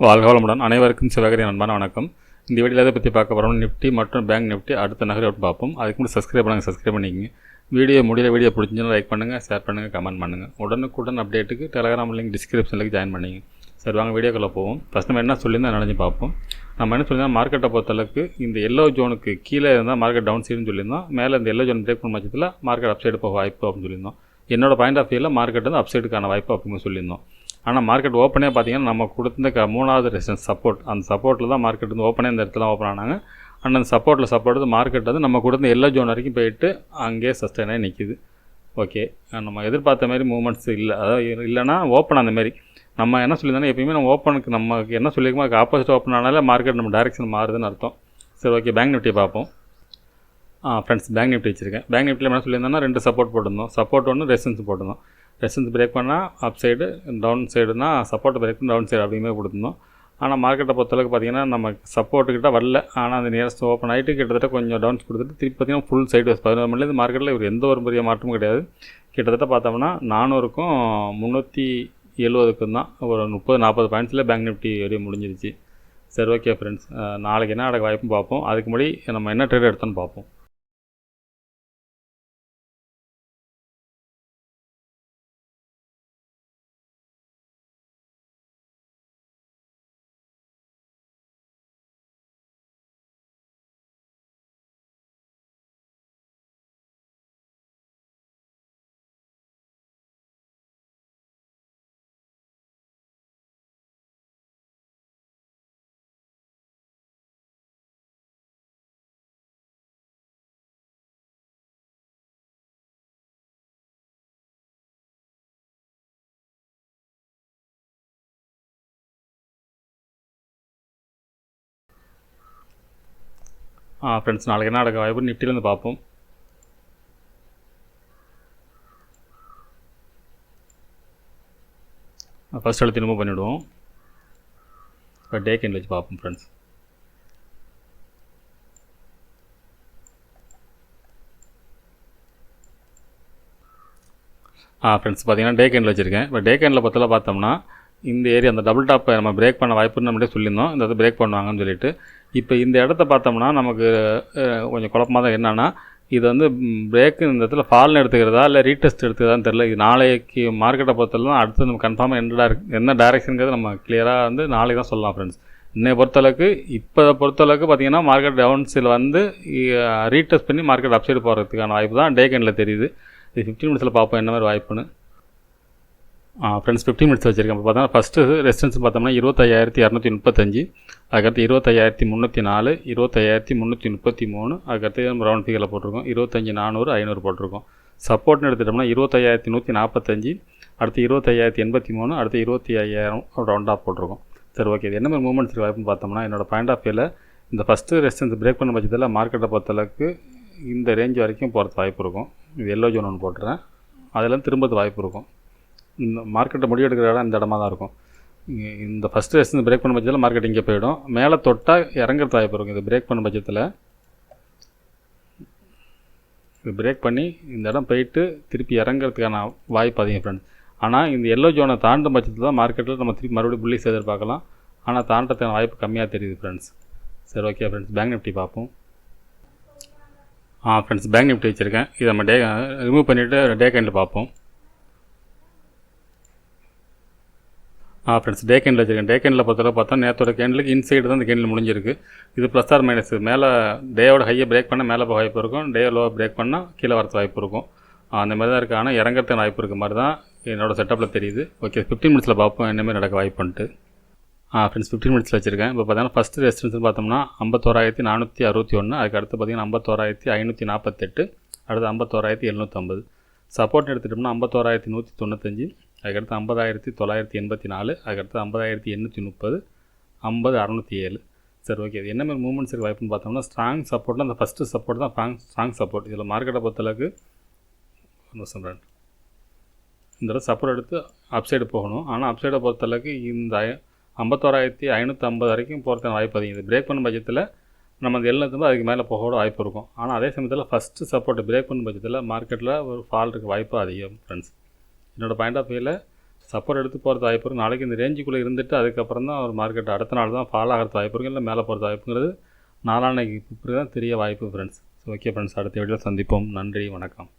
வாழ்க வளமுடன். அனைவருக்கும் சிவகரின் அன்பான வணக்கம். இந்த வீடியோவில் எதை பற்றி பார்க்க போகிறோம், நிஃப்டி மற்றும் பேங்க் நிஃப்டி அடுத்த நகரை பார்ப்போம். அதுக்கு முன்னாடி சப்ஸ்கிரைப் பண்ணிக்கங்க. வீடியோ பிடிச்சிருந்தா லைக் பண்ணுங்கள், ஷேர் பண்ணுங்கள், கமெண்ட் பண்ணுங்கள். உடனுக்குடன் அப்டேட்டுக்கு டெலகிராம் லிங்க் டிஸ்கிரிப்ஷனில் ஜாயின் பண்ணிங்க. சரி, வாங்க வீடியோக்குள்ளே போவோம். ஃபஸ்ட் நம்ம என்ன சொல்லியிருந்தால் நினைஞ்சு பார்ப்போம். நம்ம என்ன சொல்லியிருந்தோம், மார்க்கெட்டை பொறுத்தளவுக்கு இந்த எல்லோ ஜோனுக்கு கீழே இருந்தால் மார்க்கெட் டவுன் சைடுன்னு சொல்லியிருந்தோம். மேலே இந்த எல்லோ ஜோன் பிரேக் பண்ண பட்சத்தில் மார்க்கெட் அப்சைடு போக வாய்ப்பு அப்படின்னு சொல்லியிருந்தோம். என்னோட பாயிண்ட் ஆஃப் வியூவில் மார்க்கெட் வந்து அப்சைடுக்கான வாய்ப்பு அப்படின்னு சொல்லியிருந்தோம். ஆனால் மார்க்கெட் ஓப்பனே பார்த்தீங்கன்னா நம்ம கொடுத்த மூணாவது ரெசிஸ்டன்ஸ் சப்போர்ட், அந்த சப்போர்ட்டில் தான் மார்க்கெட் வந்து ஓப்பனே இந்த இடத்துல ஓப்பன் ஆனாங்க. ஆனால் அந்த சப்போர்ட் மார்க்கெட் வந்து நம்ம கொடுத்த எல்லோ ஜோன் வரைக்கும் போயிட்டு அங்கேயே சஸ்டைனாக நிற்கிது. ஓகே, நம்ம எதிர்பார்த்த மாதிரி மூவ்மெண்ட்ஸ் இல்லை, அதாவது இல்லைனா ஓப்பன் அந்த மாதிரி நம்ம என்ன சொல்லியிருந்தோன்னா எப்பயுமே நம்ம ஓப்பனுக்கு நமக்கு என்ன சொல்லியிருக்கோம் அதுக்கு ஆப்போசிட் ஓப்பன் ஆனாலே மார்க்கெட் நம்ம டைரெக்ஷன் மாறுதுன்னு அர்த்தம். சரி, ஓகே, பேங்க் நிஃப்டி பார்ப்போம். ஃப்ரெண்ட்ஸ், பேங்க் நிஃப்டி வச்சுருக்கேன். பேங்க் நிஃப்டியில் என்ன சொல்லியிருந்தோன்னா 2 சப்போர்ட் போட்டிருந்தோம். சப்போர்ட் ஒன்று, ரெசிஸ்டன்ஸ் போட்டிருந்தோம். ரெசிஸ்டன்ஸ் பிரேக் பண்ணால் அப் சைடு, டவுன் சைடுனா சப்போர்ட் பிரேக் பண்ணி டவுன் சைடு அப்படியுமே கொடுத்துருந்தோம். ஆனால் மார்க்கெட்டை பொறுத்தளவுக்கு பார்த்திங்கன்னா நம்ம சப்போர்ட்டுக்கிட்ட வரல. ஆனால் அந்த நியரஸ்ட் ஓப்பன் ஆகிட்டு கிட்டத்தட்ட கொஞ்சம் டவுன்ஸ் கொடுத்துட்டு திருப்பி பார்த்திங்கன்னா ஃபுல் சைடு 11 மணிலேருந்து மார்க்கெட்டில் இவர் எந்த ஒரு பெரிய மாற்றமும் கிடையாது. கிட்டத்தட்ட பார்த்தோம்னா 400க்கும் 370க்கும் தான் ஒரு 30-40 பாயிண்ட்ஸில் பேங்க் நிஃப்டி வெளியே முடிஞ்சிருச்சு. சரி, ஓகே ஃப்ரெண்ட்ஸ், நாளைக்கு என்ன நடக்க வாய்ப்புன்னு பார்ப்போம். அதுக்கு முன்னாடி நம்ம என்ன ட்ரேட் எடுத்தோன்னு பார்ப்போம். ஃப்ரெண்ட்ஸ், நாளைக்கு என்ன நடக்க வாய்ப்பு நிஃப்டிலேருந்து பார்ப்போம். ஃபஸ்ட் எடுத்து ரிமூவ் பண்ணிவிடுவோம். இப்போ டே கேண்டில் வச்சு பார்ப்போம் ஃப்ரெண்ட்ஸ். ஃப்ரெண்ட்ஸ், பார்த்தீங்கன்னா டே கேண்டில் வச்சுருக்கேன். இப்போ டே கேண்டில் பற்றில பார்த்தோம்னா இந்த ஏரியா அந்த டபுள் டாப்பை நம்ம பிரேக் பண்ண வாய்ப்புன்னு நம்மளே சொல்லியிருந்தோம். இந்த இடத்த பிரேக் பண்ணுவாங்கன்னு சொல்லிட்டு இப்போ இந்த இடத்த பார்த்தோம்னா நமக்கு கொஞ்சம் குழப்பமாக தான். என்னென்னா இது வந்து பிரேக்கு இந்த இடத்துல ஃபால்னு எடுத்துக்கிறதா இல்லை ரீடெஸ்ட் எடுத்துக்கிறதான்னு தெரில. இது நாளைக்கு மார்க்கெட்டை பொறுத்தளவு தான் அடுத்து நம்ம கன்ஃபார்மாக என்ன டைரெக்ஷனுங்கிறது நம்ம கிளியராக வந்து நாளைக்கு தான் சொல்லலாம் ஃப்ரெண்ட்ஸ். இன்னைய பொறுத்தளவுக்கு பொறுத்தளவுக்கு பார்த்திங்கன்னா மார்க்கெட் டவுன்ஸில் வந்து ரீடெஸ்ட் பண்ணி மார்க்கெட் அப்சைடு போகிறதுக்கான வாய்ப்பு தான் டே கேண்டில் தெரியுது. இது 15 மினிட்ஸில் பார்ப்போம் என்ன மாதிரி வாய்ப்புன்னு. ஃப்ரெண்ட்ஸ், 15 மினிட்ஸ் வச்சுருக்கேன். இப்போ பார்த்தோம்னா ஃபஸ்ட்டு ரெசிஸ்டன்ஸ் பார்த்தோம்னா 25,235, அதுக்கடுத்து 25,304, 25,333, அதுக்கடுத்து நம்ம ரவுண்ட் ஃபிகரில் போட்டிருக்கோம் 25,400, 500 போட்டிருக்கோம். சப்போர்ட்னு எடுத்துட்டோம்னா 25,145, அடுத்து 25,083, அடுத்து 25,000 ரவுண்ட் ஆஃப் போட்டிருக்கோம். சரி, ஓகே, இது என்ன மாதிரி மூவ்மெண்ட்ஸ் வாய்ப்புன்னு பார்த்தோம்னா என்னோடய பாயிண்ட் ஆஃப் வியூவில் இந்த ஃபஸ்ட்டு ரெசிஸ்டன்ஸ் பிரேக் பண்ண பட்சத்தில் மார்க்கெட்டை பொறுத்தளவுக்கு இந்த ரேஞ்ச் வரைக்கும் போகிறது வாய்ப்பு இருக்கும். இது எல்லோ ஜோன் ஒன்று போட்டுறேன், அதில் திரும்பது வாய்ப்பு இருக்கும். இந்த மார்க்கெட்டை முடிவெடுக்கிற இடம் இந்த இடமா தான் இருக்கும். இந்த ஃபஸ்ட்டு ரெசிஸ்டன்ஸ் பிரேக் பண்ண பட்சத்தில் மார்க்கெட் இங்கே போயிடும். மேலே தொட்டால் இறங்குறது வாய்ப்பு இருக்கும். இது பிரேக் பண்ண பட்சத்தில் இது பிரேக் பண்ணி இந்த இடம் போயிட்டு திருப்பி இறங்குறதுக்கான வாய்ப்பு அதிகம் ஃப்ரெண்ட்ஸ். ஆனால் இந்த எல்லோ ஜோனை தாண்டும் பட்சத்தில் தான் மார்க்கெட்டில் நம்ம திருப்பி மறுபடியும் புள்ளிஸ் எதிர்பார்க்கலாம். ஆனால் தாண்டதுக்கான வாய்ப்பு கம்மியாக தெரியுது ஃப்ரெண்ட்ஸ். சரி, ஓகே ஃப்ரெண்ட்ஸ், பேங்க் நிஃப்டி பார்ப்போம். ஃப்ரெண்ட்ஸ், பேங்க் நிஃப்டி வச்சுருக்கேன். இதை நம்ம ரிமூவ் பண்ணிவிட்டு டே கேண்டில் பார்ப்போம். ஃப்ரெண்ட்ஸ், டே கேண்டில் வச்சுருக்கேன். டே கேண்டில் பொறுத்தவரை பார்த்தா நேற்றோட கேண்டிலுக்கு இன்சைடு தான் இந்த கேண்டில் முடிஞ்சிருக்கு. இது ப்ளஸ் ஆர் மைனஸ். மேலே டேயோட ஹையை பிரேக் பண்ணால் மேலே போக வாய்ப்பு இருக்கும், டே லோவை பிரேக் பண்ணால் கீழே வரது வாய்ப்பு இருக்கும். அந்த மாதிரி தான் இருக்குது. ஆனால் இறங்கிறதுக்கு வாய்ப்பு இருக்க மாதிரி தான் என்னோடய செட்டப்பில் தெரியுது. ஓகே, 15 மினிட்ஸில் பார்ப்போம் என்னமாதிரி நடக்க வாய்ப்புன்ட்டு. ஃப்ரெண்ட்ஸ், 15 மினிட்ஸில் வச்சுருக்கேன். இப்போ பார்த்தீங்கன்னா ஃபஸ்ட்டு ரெசிஸ்டன்ஸ் பார்த்தோம்னா 51,461, அதுக்கு அடுத்து பார்த்திங்கன்னா 51,548, அடுத்து 51,750. சப்போர்ட் எடுத்துகிட்டோம்னா 51,195, அதுக்கடுத்து 50,984, அதுக்கடுத்து 50,830, 50,607. சரி, ஓகே, இது என்ன மாதிரி மூவ்மெண்ட்ஸ் இருக்குது வாய்ப்புன்னு பார்த்தோம்னா ஸ்ட்ராங் சப்போர்ட்னா அந்த ஃபஸ்ட்டு சப்போர்ட் தான் ஸ்ட்ராங் சப்போர்ட். இதில் மார்க்கெட்டை பொறுத்தளவுக்கு சொல்கிறேன், இந்த சப்போர்ட் எடுத்து அப்சைடு போகணும். ஆனால் அப்சைடை பொறுத்தளவுக்கு இந்த 51,550 வரைக்கும் போகிறதுக்கான வாய்ப்பு அதிகம். இது பிரேக் பண்ண பட்சத்தில் நம்ம அந்த எல்லாத்துக்கும் அதுக்கு மேலே போக வாய்ப்பு இருக்கும். ஆனால் அதே சமயத்தில் ஃபஸ்ட்டு சப்போர்ட் பிரேக் பண்ண பட்சத்தில் மார்க்கெட்டில் ஒரு ஃபால் இருக்க வாய்ப்பு அதிகம் ஃப்ரெண்ட்ஸ். என்னோடய பாயிண்ட் ஆஃப் வியூவில் சப்போர்ட் எடுத்து போகிறது வாய்ப்பு இருக்குது. நாளைக்கு இந்த ரேஞ்சுக்குள்ளே இருந்துட்டு அதுக்கப்புறம் தான் ஒரு மார்க்கெட் அடுத்த நாள் தான் ஃபால் ஆகிறது வாய்ப்பு இருக்குது, இல்லை மேலே போகிறது வாய்ப்புங்கிறது நாளான்னைக்கு இப்படி தான் தெரிய வாய்ப்பு ஃப்ரெண்ட்ஸ். ஸோ ஓகே ஃப்ரெண்ட்ஸ், அடுத்த வீடியோவில் சந்திப்போம். நன்றி, வணக்கம்.